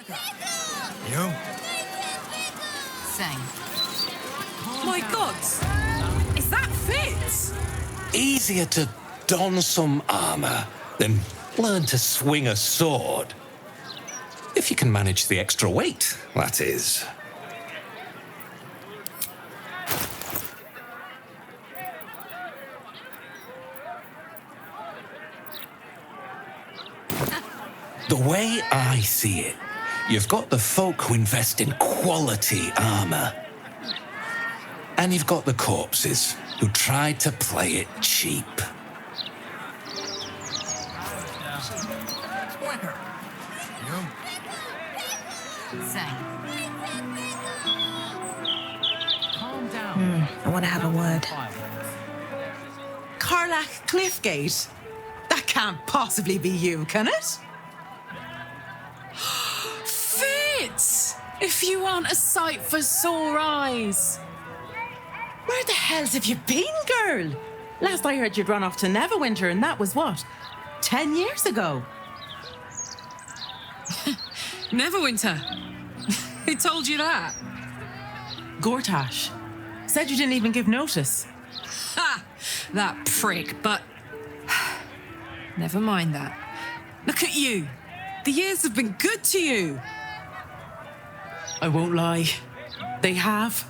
You? Same. My gods! Is that Fitz? Easier to don some armor than learn to swing a sword. If you can manage the extra weight, that is. The way I see it, you've got the folk who invest in quality armor. And you've got the corpses who try to play it cheap. Same. Calm down. I want to have a word. Karlach Cliffgate? That can't possibly be you, can it? Fitz! If you aren't a sight for sore eyes. Where the hells have you been, girl? Last I heard you'd run off to Neverwinter, and that was what? 10 years ago? Neverwinter? Who told you that? Gortash. Said you didn't even give notice. Ha! That prick, but... Never mind that. Look at you. The years have been good to you. I won't lie. They have.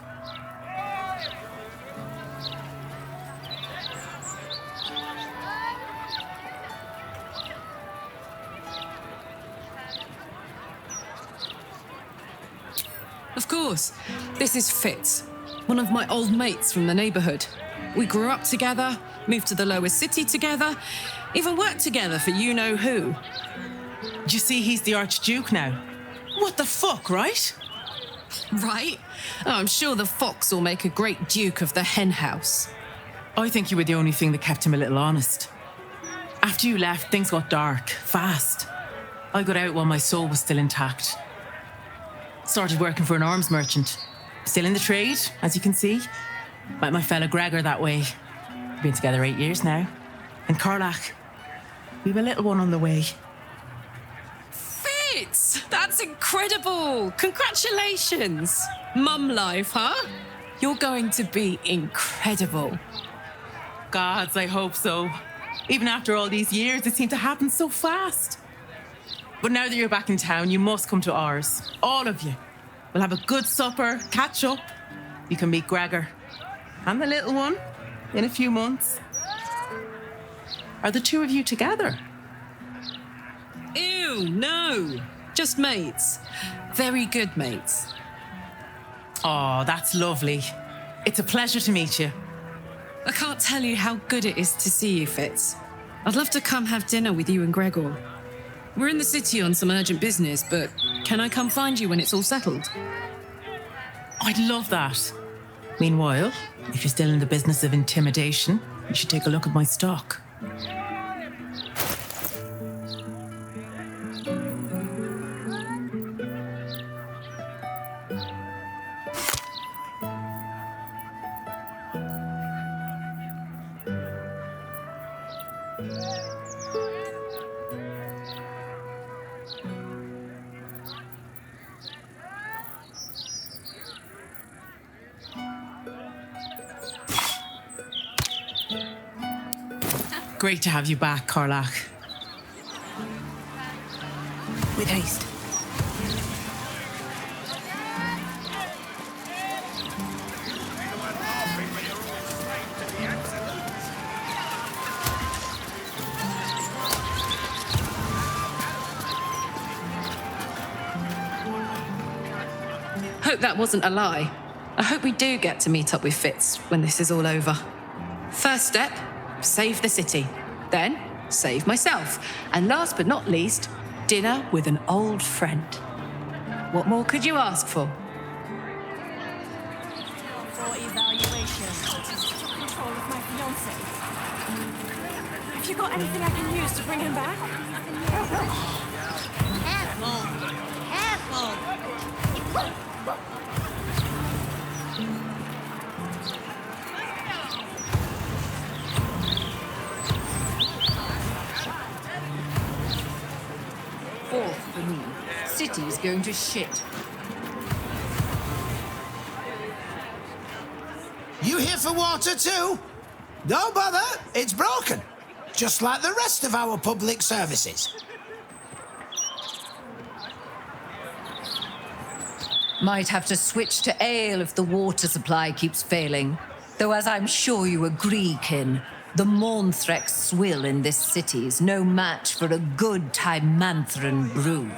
Of course. This is Fitz, one of my old mates from the neighborhood. We grew up together, moved to the lower city together, even worked together for you-know-who. Do you see he's the Archduke now? What the fuck, right? Right? Oh, I'm sure the fox will make a great duke of the hen house. I think you were the only thing that kept him a little honest. After you left, things got dark, fast. I got out while my soul was still intact. Started working for an arms merchant. Still in the trade, as you can see. Met my fella Gregor that way. Been together 8 years now. And Karlach, we've a little one on the way. Fitz! That's incredible! Congratulations! Mum life, huh? You're going to be incredible. Gods, I hope so. Even after all these years, it seemed to happen so fast. But now that you're back in town, you must come to ours. All of you. We'll have a good supper, catch up. You can meet Gregor. And the little one in a few months. Are the two of you together? Ew, no. Just mates. Very good mates. Oh, that's lovely. It's a pleasure to meet you. I can't tell you how good it is to see you, Fitz. I'd love to come have dinner with you and Gregor. We're in the city on some urgent business, but can I come find you when it's all settled? I'd love that. Meanwhile, if you're still in the business of intimidation, you should take a look at my stock. Great to have you back, Karlach. With haste. Hope that wasn't a lie. I hope we do get to meet up with Fitz when this is all over. First step, save the city. Then, save myself. And last but not least, dinner with an old friend. What more could you ask for? For evaluation. Control of my fiancé. Have you got anything I can use to bring him back? Careful! Careful! Fourth for me. City's going to shit. You here for water too? Don't bother, it's broken. Just like the rest of our public services. Might have to switch to ale if the water supply keeps failing. Though as I'm sure you agree, Kin, the Mornthrex swill in this city's no match for a good Tymanthran brew.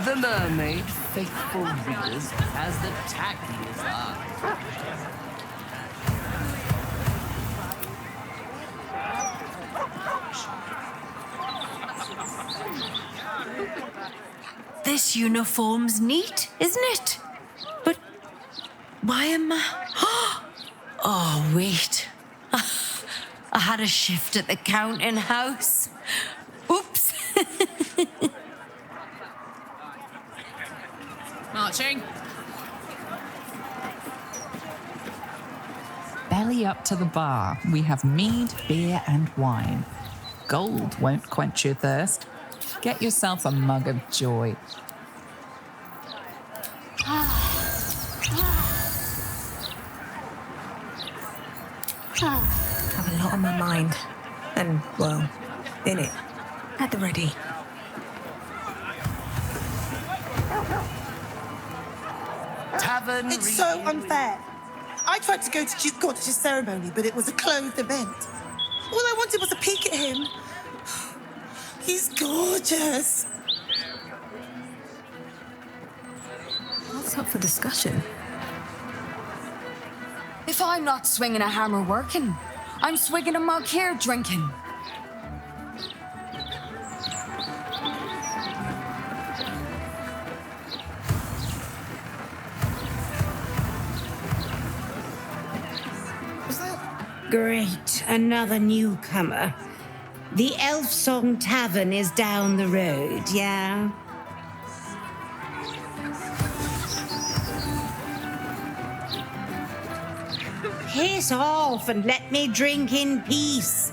The mermaid, faithful readers, has the tackiest eye. This uniform's neat, isn't it? But why am I... Oh, wait. I had a shift at the counting house. Oops. Marching. Belly up to the bar. We have mead, beer, and wine. Gold won't quench your thirst. Get yourself a mug of joy. Have a lot on my mind. And, well, in it. At the ready. Tavern. It's so unfair. I tried to go to Chief Goddess's ceremony, but it was a closed event. All I wanted was a peek at him. He's gorgeous. What's up for discussion? If I'm not swinging a hammer working, I'm swigging a mug here drinking. Great, another newcomer. The Elf Song Tavern is down the road, yeah? Piss off and let me drink in peace.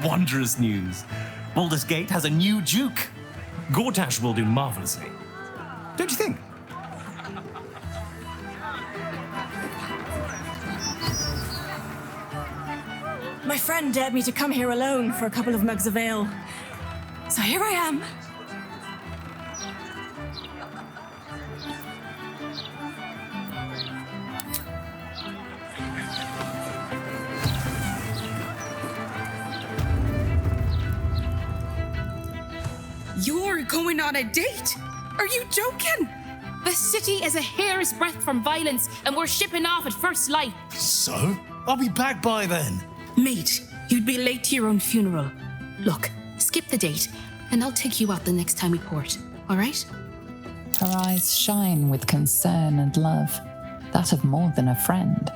Wondrous news. Baldur's Gate has a new Duke. Gortash will do marvelously. Don't you think? My friend dared me to come here alone for a couple of mugs of ale. So here I am. You're going on a date? Are you joking? The city is a hair's breadth from violence, and we're shipping off at first light. So? I'll be back by then. Mate, you'd be late to your own funeral. Look, skip the date, and I'll take you out the next time we port, all right? Her eyes shine with concern and love, that of more than a friend.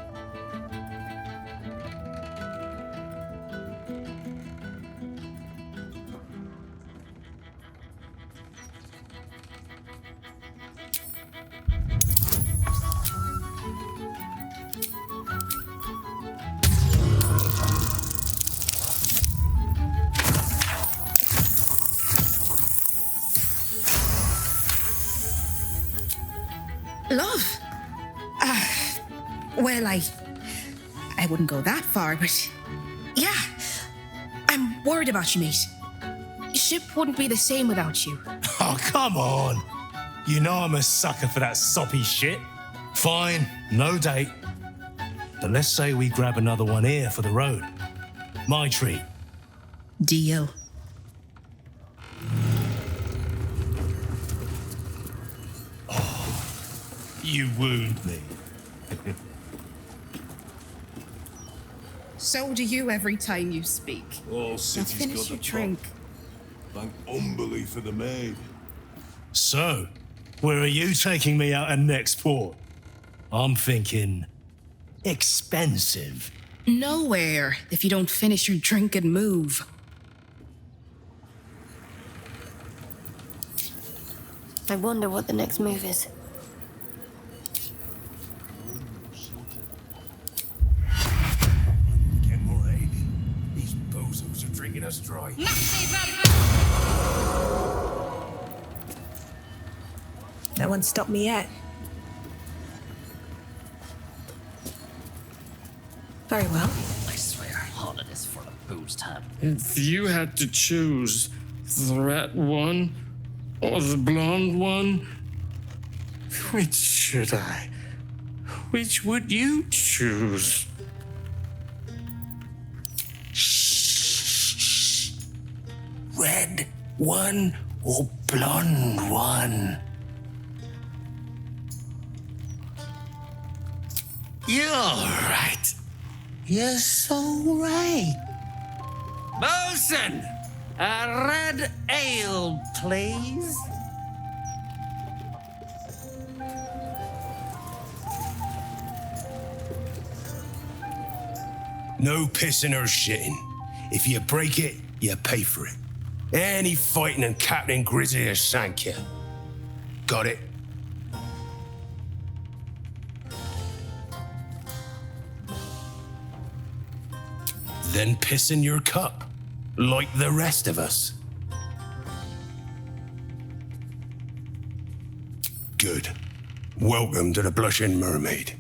Love? Well, I wouldn't go that far, but yeah, I'm worried about you, mate. Ship wouldn't be the same without you. Oh, come on. You know I'm a sucker for that soppy shit. Fine, no date. But let's say we grab another one here for the road. My treat. Deal. You wound me. So do you every time you speak. All Now city's finish got your the drink. Thank Umberly for the maid. So, where are you taking me out at next port? I'm thinking expensive. Nowhere if you don't finish your drink and move. I wonder what the next move is. Get more aid. These bozos are drinking us dry. No one stopped me yet. Very well. I swear, all of this for the booze tab. If you had to choose the rat one or the blonde one, which should I? Which would you choose? Shh. Red one or blonde one? You're right. You're so right. Bosun, a red ale, please. No pissing or shitting. If you break it, you pay for it. Any fighting and Captain Grizzly will shank you. Got it? Then piss in your cup, like the rest of us. Good. Welcome to the Blushing Mermaid.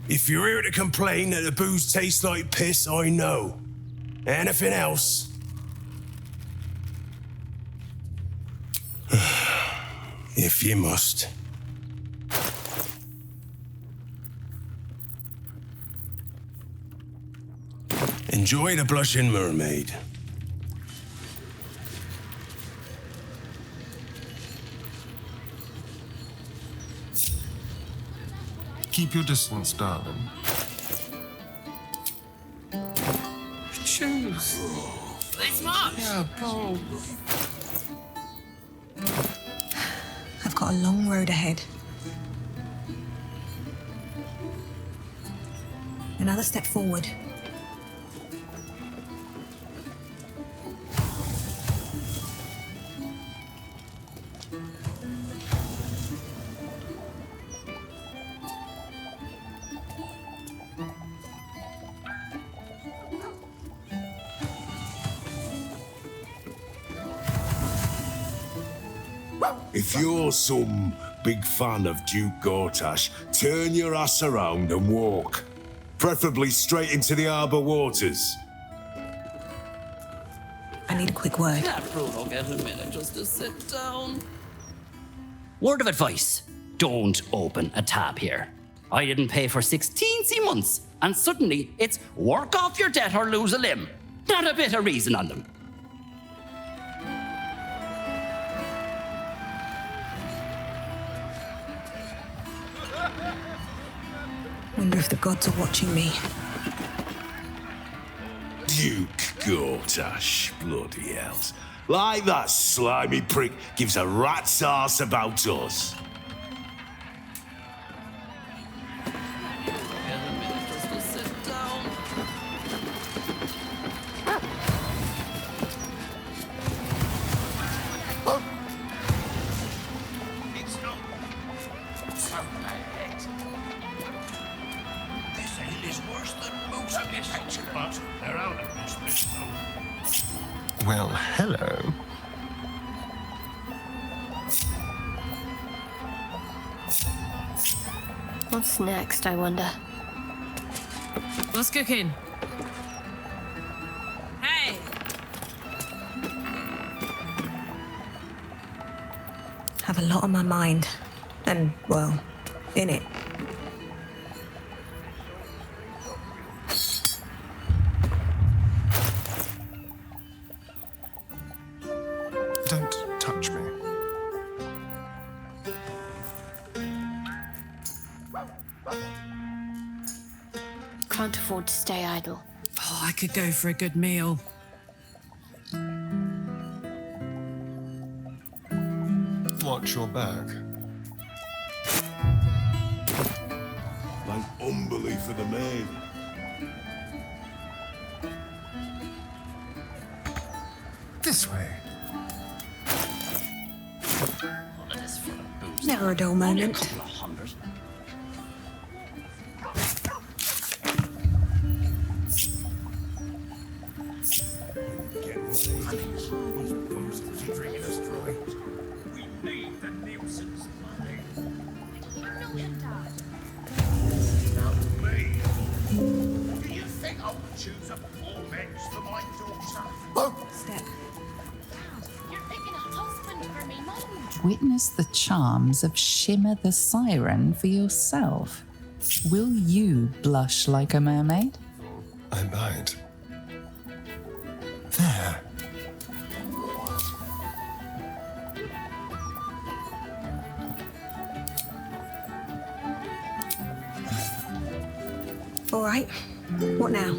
If you're here to complain that the booze tastes like piss, I know. Anything else? If you must. Enjoy the Blushing Mermaid. Keep your distance, darling. Choose. It's March! Yeah, go. I've got a long road ahead. Another step forward. If you're some big fan of Duke Gortash, turn your ass around and walk. Preferably straight into the harbour waters. I need a quick word. That fruit will get a minute just to sit down. Word of advice. Don't open a tab here. I didn't pay for 16 months, and suddenly it's work off your debt or lose a limb. Not a bit of reason on them. Wonder if the gods are watching me. Duke Gortash, bloody hells. Like that slimy prick gives a rat's arse about us. Well, hello. What's next, I wonder? What's cooking? Hey! Have a lot on my mind. And, well, in it. Don't touch me. Can't afford to stay idle. Oh, I could go for a good meal. Watch your back. Thank humbly for the maid. This way. Never a dull moment. Witness the charms of Shimmer the Siren for yourself. Will you blush like a mermaid? I might. There. All right. What now?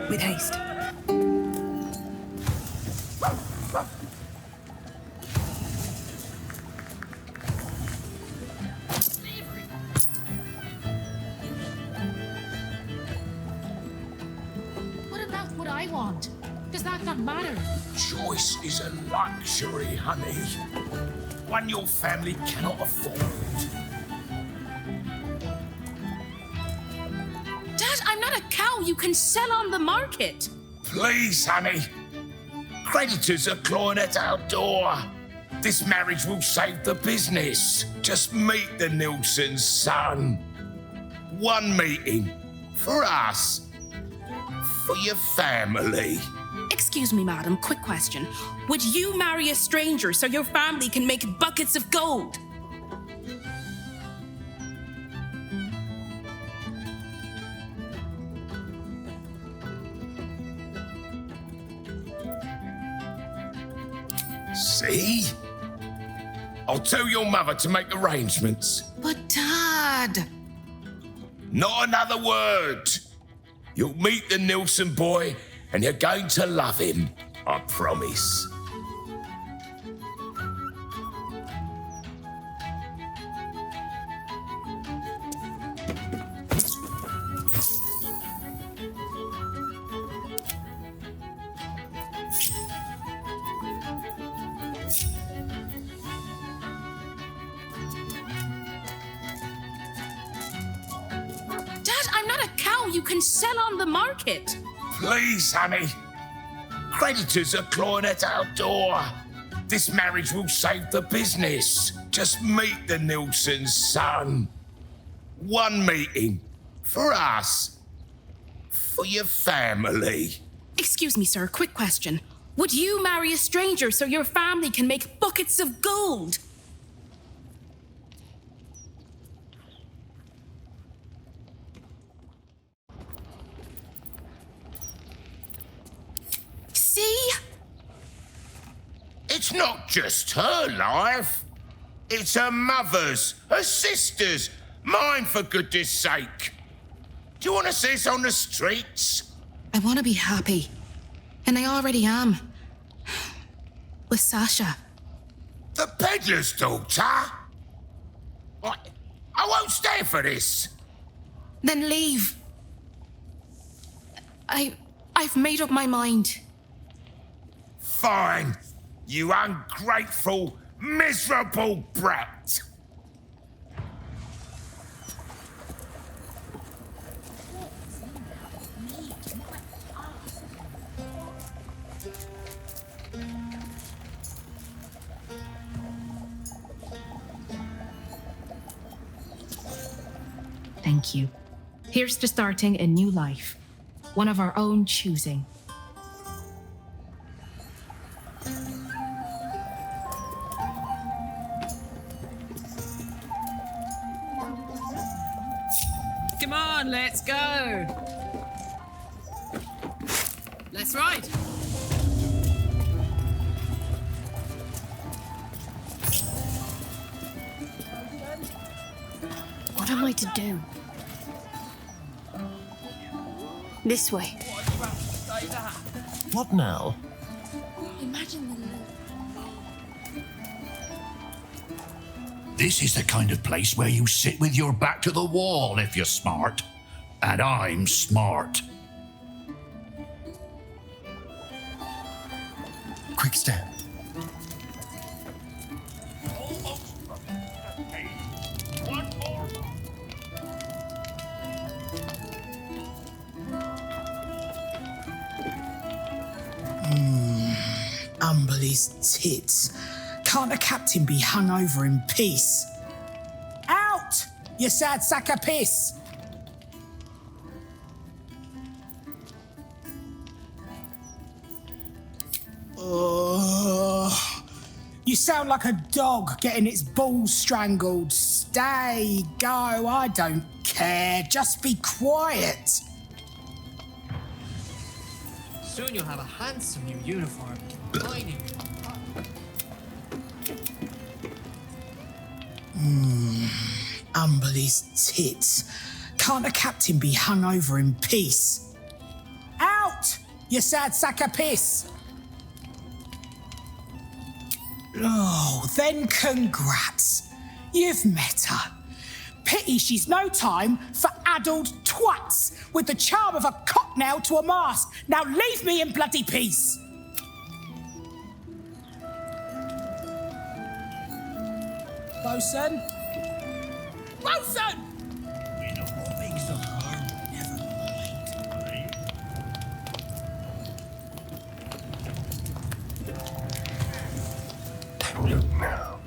With haste. What about what I want? Does that not matter? Choice is a luxury, honey. One your family cannot afford. Dad, I'm not a cow you can sell on the market. Please, honey. Creditors are clawing at our door. This marriage will save the business. Just meet the Nilsson's son. One meeting. For us. For your family. Excuse me, madam, quick question. Would you marry a stranger so your family can make buckets of gold? See? I'll tell your mother to make arrangements. But Dad... Not another word. You'll meet the Nilsson boy and you're going to love him. I promise. You can sell on the market. Please, honey. Creditors are clawing at our door. This marriage will save the business. Just meet the Nilsson's son. One meeting. For us. For your family. Excuse me, sir. Quick question. Would you marry a stranger so your family can make buckets of gold? See? It's not just her life. It's her mother's, her sister's, mine for goodness sake. Do you want to see us on the streets? I want to be happy. And I already am. With Sasha. The peddler's daughter? I won't stay for this. Then leave. I've made up my mind. Fine, you ungrateful, miserable brat. Thank you. Here's to starting a new life. One of our own choosing. Come on, let's go. Let's ride. What am I to do? This way. What now? Imagine the This is the kind of place where you sit with your back to the wall if you're smart. And I'm smart. Quick step. Umberly's tits. Can't a captain be hung over in peace? Out, you sad sack of piss! You sound like a dog getting its balls strangled. Stay, go, I don't care. Just be quiet. Soon you'll have a handsome new uniform. Lining. Umberly's tits. Can't a captain be hung over in peace? Out, you sad sack of piss! Oh, then congrats. You've met her. Pity she's no time for addled twats with the charm of a cocknail to a mast. Now leave me in bloody peace. Bosun? Bosun! Don't look now.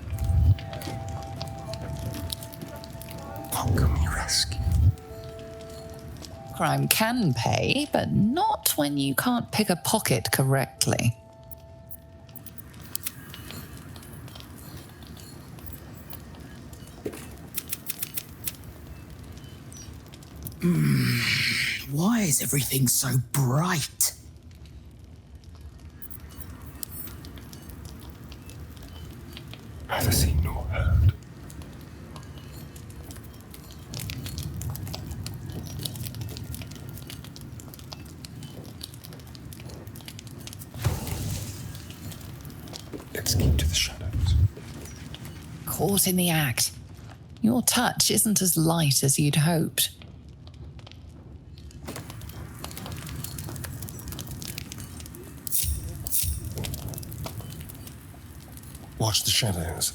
What can we rescue? Crime can pay, but not when you can't pick a pocket correctly. Why is everything so bright? Neither seen nor heard. Let's keep to the shadows. Caught in the act. Your touch isn't as light as you'd hoped. Watch the shadows.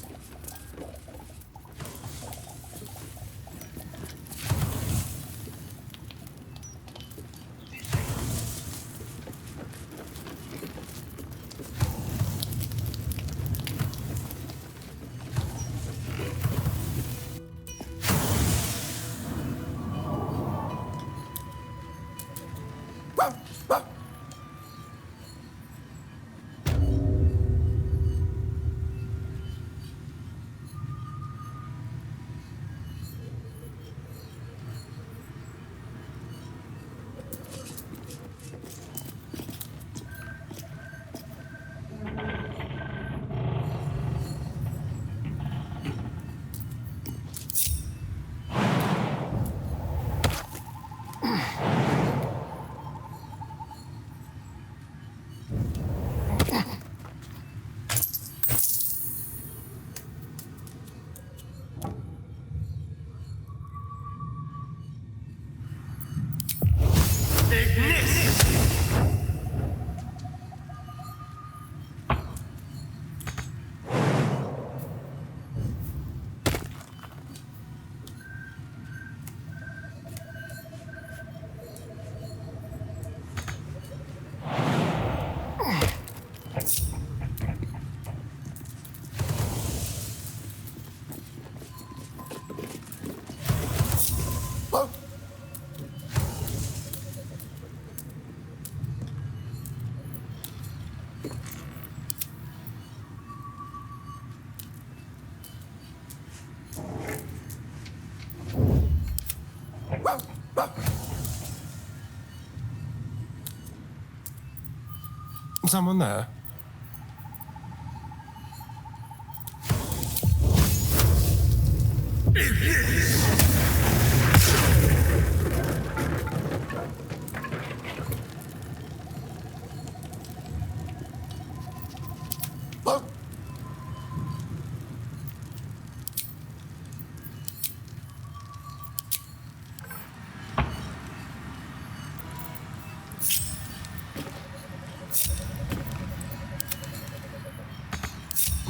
Someone there?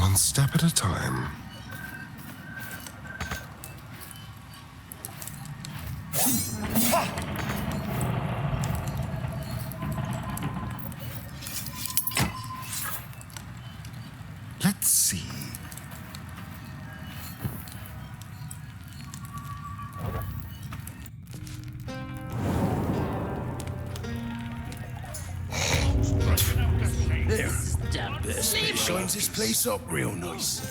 One step at a time. Let's see. There. This bit shines this place up real nice.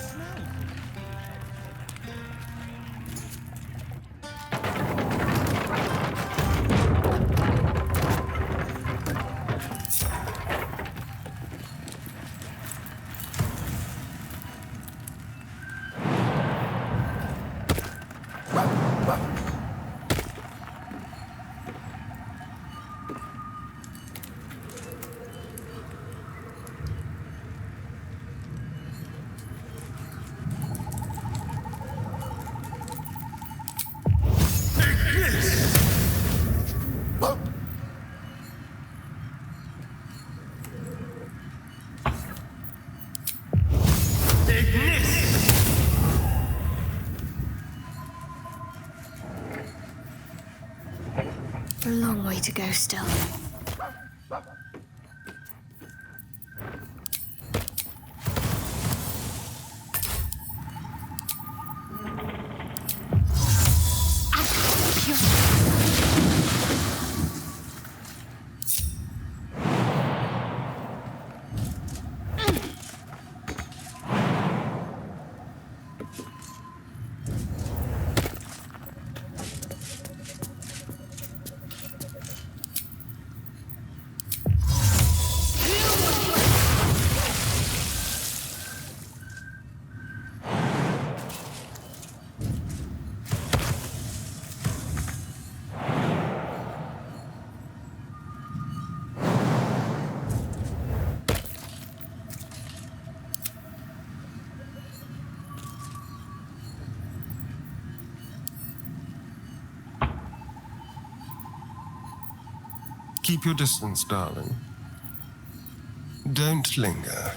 A long way to go still. Keep your distance, darling. Don't linger.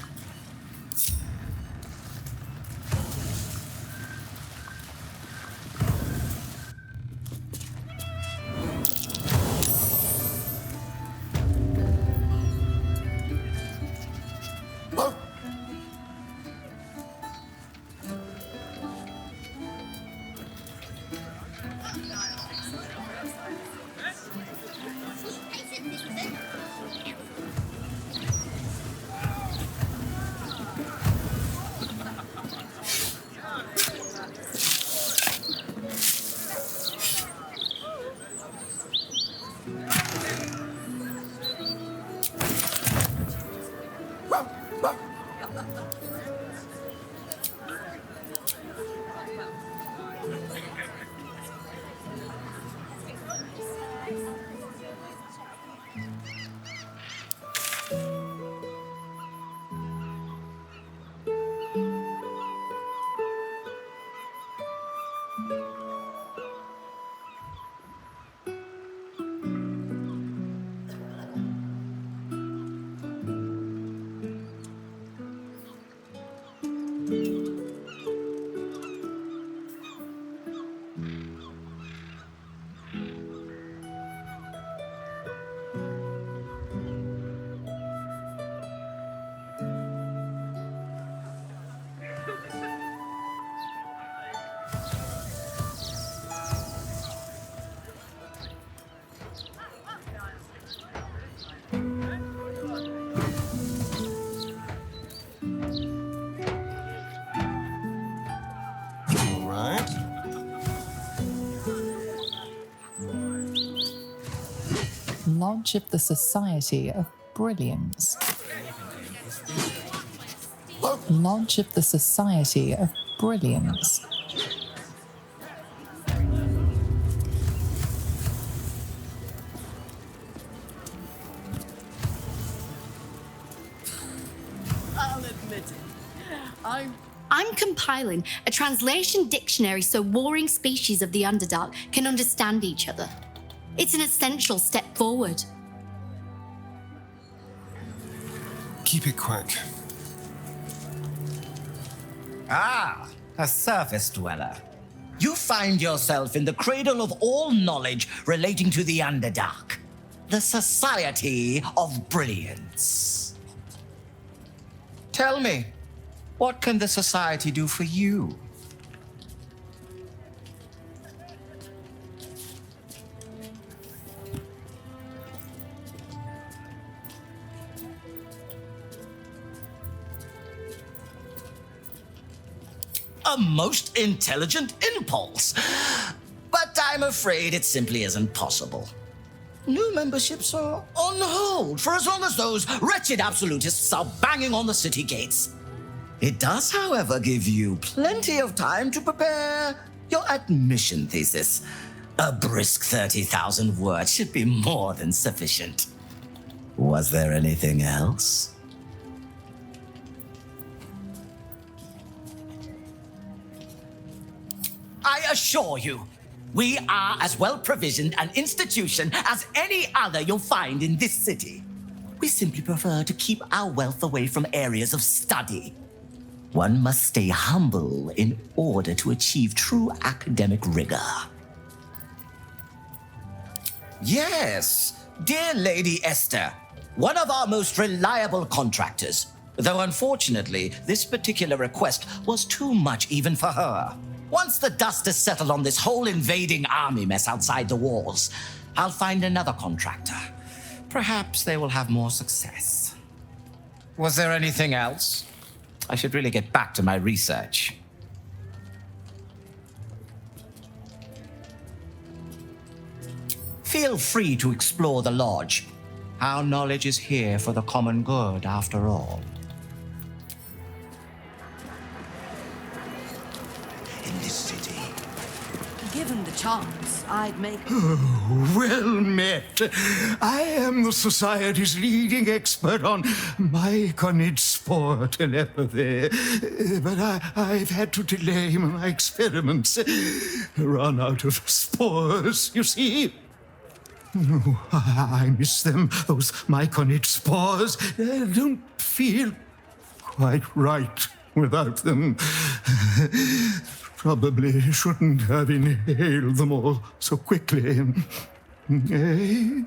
Lodge of the Society of Brilliance. Lodge of the Society of Brilliance. I'll admit it. I'm compiling a translation dictionary so warring species of the Underdark can understand each other. It's an essential step forward. Keep it quick. Ah, a surface dweller. You find yourself in the cradle of all knowledge relating to the Underdark, the Society of Brilliance. Tell me, what can the Society do for you? A most intelligent impulse. But I'm afraid it simply isn't possible. New memberships are on hold for as long as those wretched absolutists are banging on the city gates. It does, however, give you plenty of time to prepare your admission thesis. A brisk 30,000 words should be more than sufficient. Was there anything else? I assure you, we are as well provisioned an institution as any other you'll find in this city. We simply prefer to keep our wealth away from areas of study. One must stay humble in order to achieve true academic rigor. Yes, dear Lady Esther, one of our most reliable contractors. Though unfortunately, this particular request was too much even for her. Once the dust has settled on this whole invading army mess outside the walls, I'll find another contractor. Perhaps they will have more success. Was there anything else? I should really get back to my research. Feel free to explore the lodge. Our knowledge is here for the common good, after all. In this city. Given the chance, I'd make... Well met. I am the Society's leading expert on myconid spore telepathy. But I've had to delay my experiments. Run out of spores, you see. Oh, I miss them, those myconid spores. I don't feel quite right without them. Probably shouldn't have inhaled them all so quickly. Eh?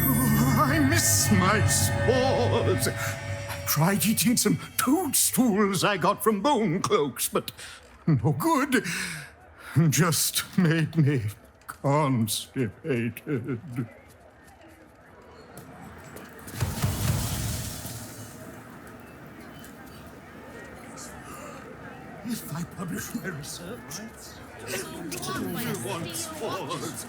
Oh, I miss my spores. I tried eating some toadstools I got from bone cloaks, but no good. Just made me constipated. If I publish my research, everyone wants spores.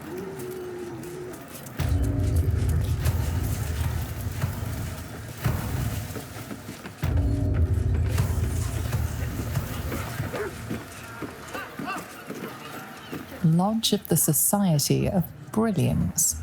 Lodge of the Society of Brilliance.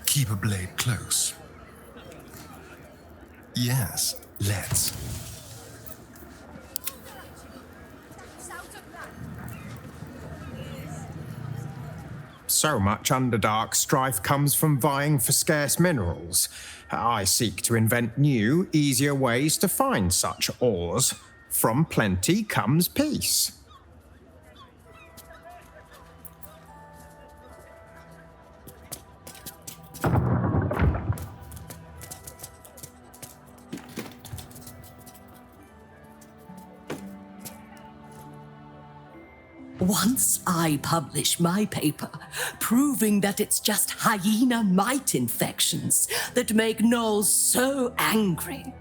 Keep a blade close. Yes, let's. So much Underdark strife comes from vying for scarce minerals. I seek to invent new, easier ways to find such ores. From plenty comes peace. Once I publish my paper, proving that it's just hyena mite infections that make gnolls so angry,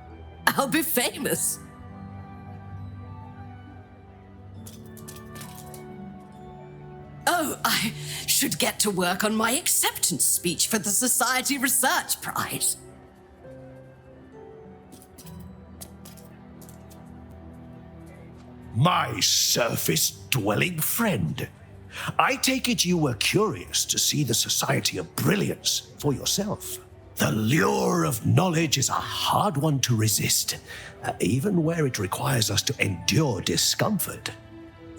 I'll be famous. Oh, I should get to work on my acceptance speech for the Society Research Prize. my surface-dwelling friend. I take it you were curious to see the Society of Brilliance for yourself. The lure of knowledge is a hard one to resist, even where it requires us to endure discomfort.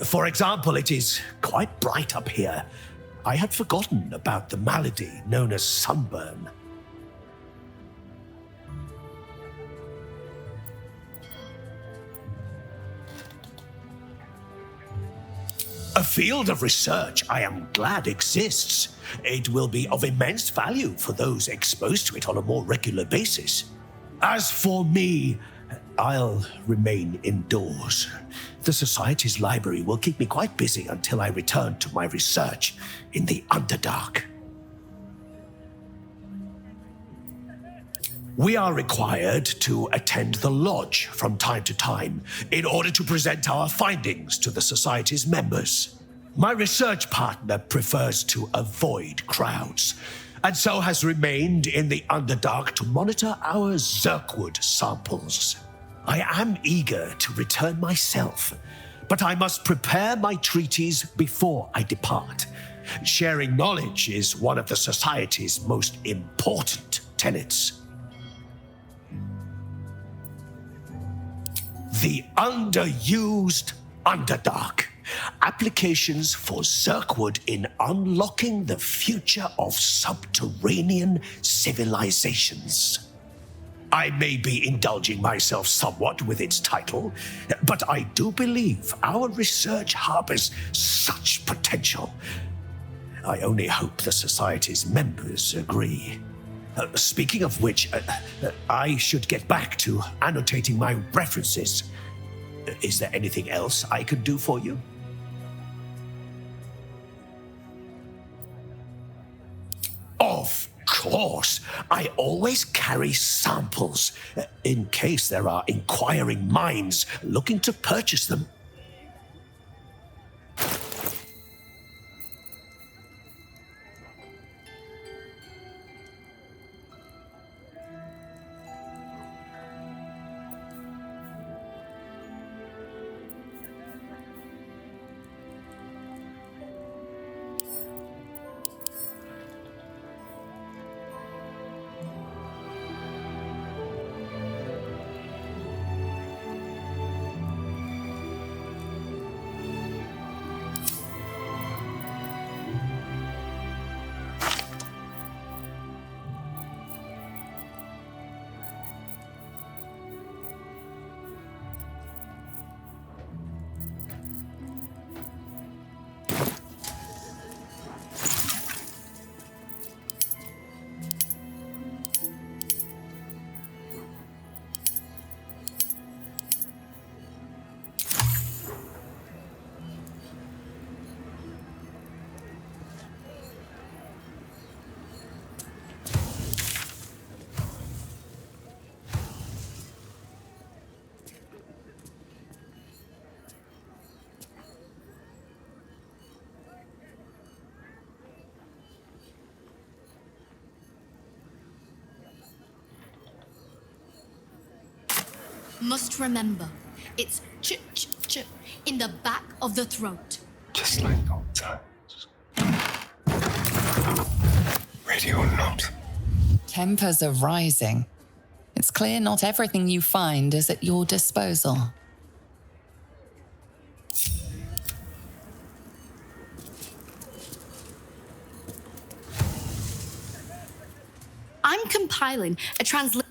For example, it is quite bright up here. I had forgotten about the malady known as sunburn. A field of research I am glad exists. It will be of immense value for those exposed to it on a more regular basis. As for me, I'll remain indoors. The Society's library will keep me quite busy until I return to my research in the Underdark. We are required to attend the lodge from time to time in order to present our findings to the Society's members. My research partner prefers to avoid crowds, and so has remained in the Underdark to monitor our Zirkwood samples. I am eager to return myself, but I must prepare my treaties before I depart. Sharing knowledge is one of the Society's most important tenets. The underused Underdark. Applications for Zirkwood in unlocking the future of subterranean civilizations. I may be indulging myself somewhat with its title, but I do believe our research harbors such potential. I only hope the Society's members agree. Speaking of which, I should get back to annotating my references. Is there anything else I could do for you? Of course, I always carry samples in case there are inquiring minds looking to purchase them. Must remember, it's ch in the back of the throat. Just like old times. Ready or not. Tempers are rising. It's clear not everything you find is at your disposal. I'm compiling a translation.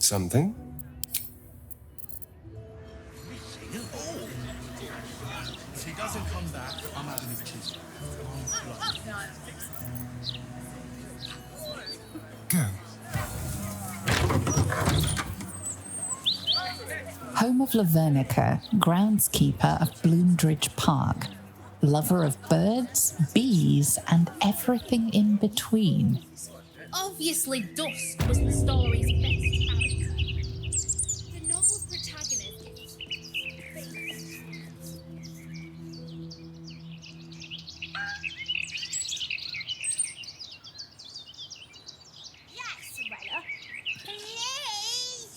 something? If he doesn't come back, I'm having his kids. Go. Home of Lavernica, groundskeeper of Bloomdridge Park, lover of birds, bees, and everything in between. Obviously, Dusk was the story's best character. The novel's protagonist. Yes, Rella. Please.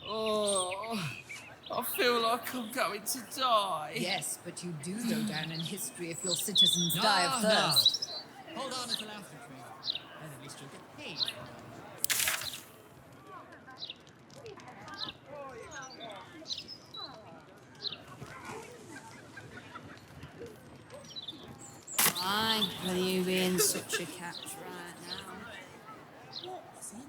Oh, I feel like I'm going to die. Yes, but you do go down in history if your citizens die of thirst. Hold on until after training. And at least you'll get paid for that. Fine, with you being such a catch right now. What's in me?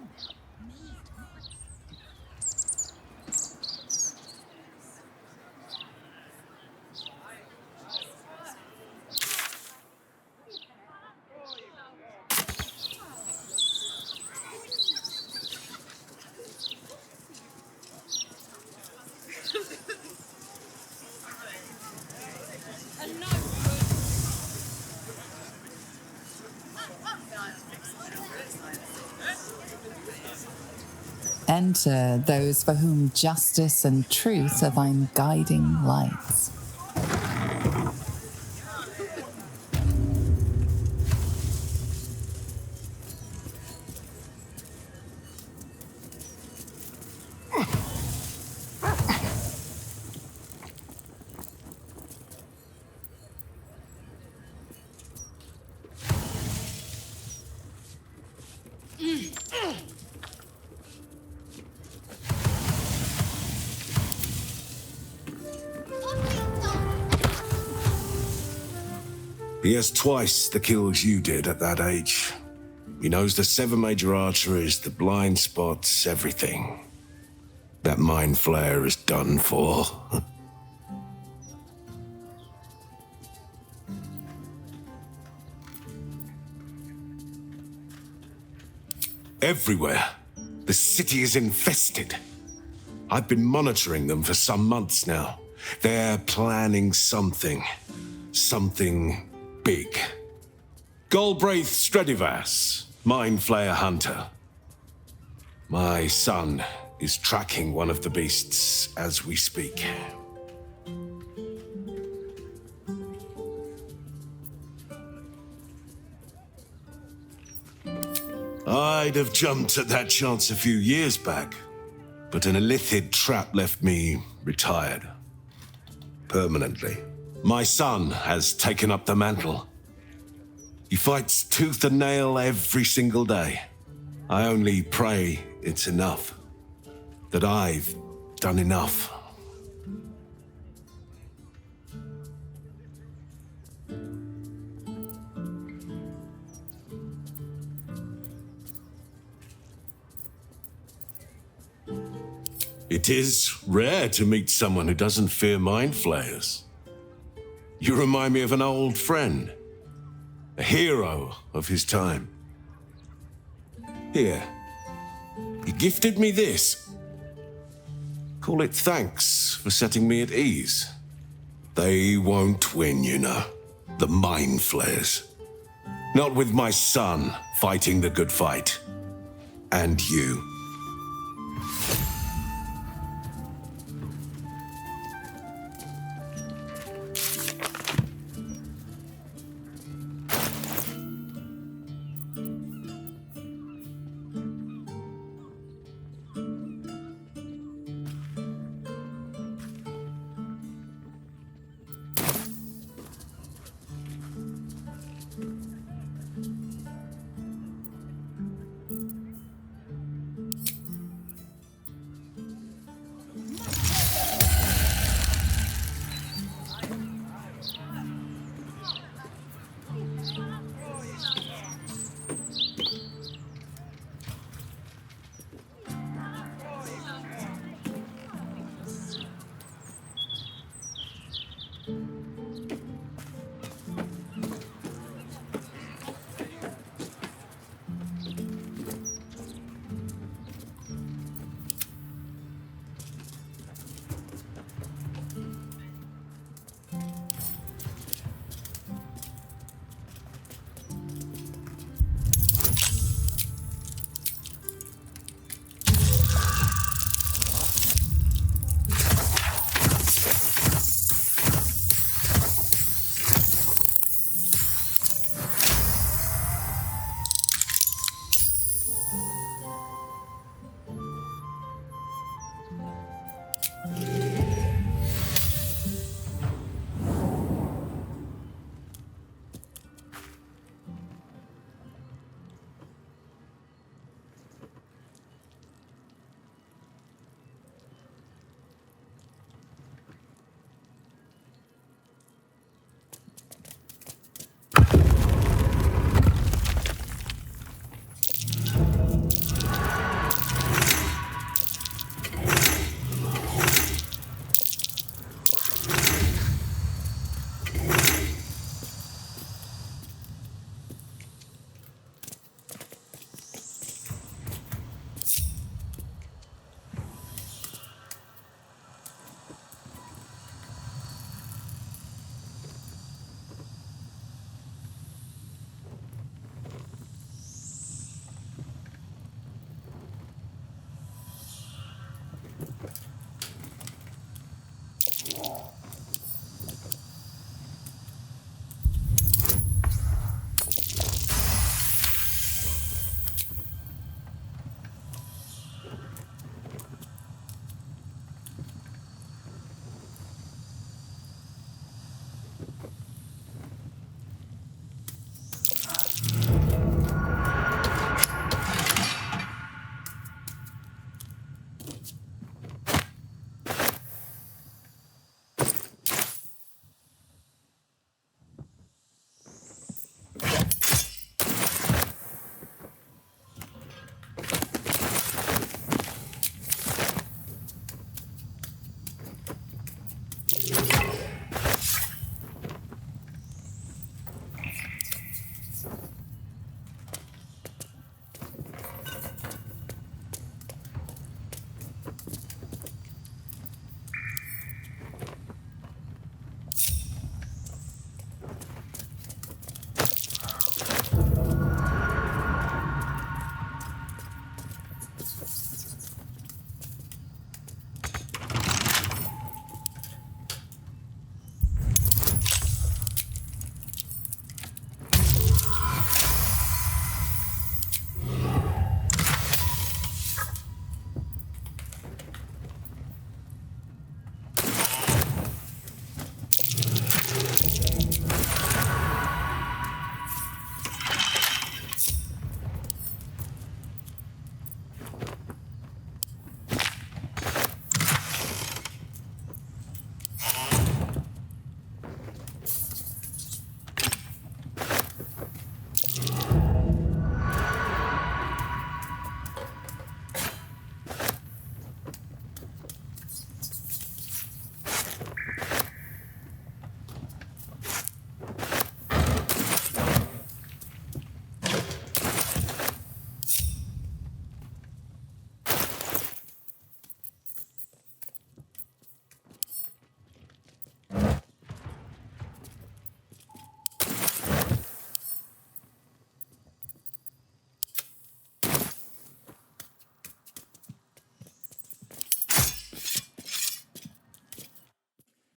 Enter those for whom justice and truth are thine guiding lights. He has twice the kills you did at that age. He knows the 7 major arteries, the blind spots, everything. That mind flare is done for. Everywhere. The city is infested. I've been monitoring them for some months now. They're planning something. Something big. Galbraith Stredivas, Mind Flayer Hunter. My son is tracking one of the beasts as we speak. I'd have jumped at that chance a few years back, but an illithid trap left me retired. Permanently. My son has taken up the mantle. He fights tooth and nail every single day. I only pray it's enough. That I've done enough. It is rare to meet someone who doesn't fear mind flayers. You remind me of an old friend, a hero of his time. Here, he gifted me this. Call it thanks for setting me at ease. They won't win, you know, the mind flayers. Not with my son fighting the good fight. And you.